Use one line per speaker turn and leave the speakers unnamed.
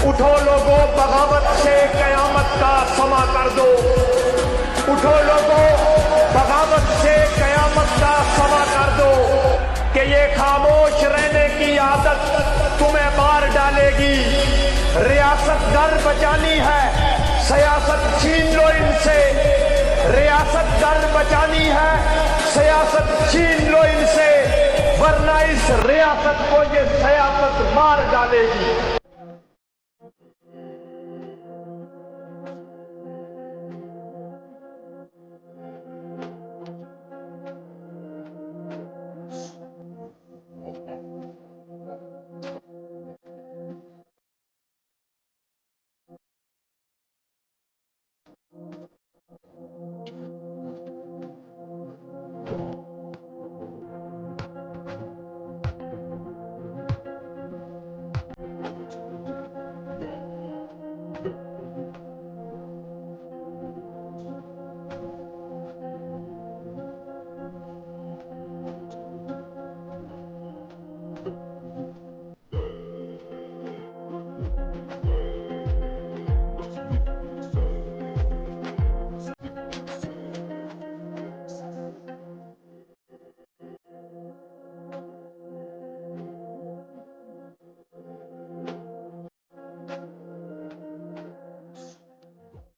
उठो लोगों, बगावत से कयामत का समा कर दो। उठो लोगों, बगावत से कयामत का समा कर दो कि ये खामोश रहने की आदत तुम्हें मार डालेगी। रियासत घर बचानी है, सियासत छीन लो इनसे। रियासत घर बचानी है, सियासत छीन लो इनसे, वरना इस रियासत को ये सियासत मार डालेगी।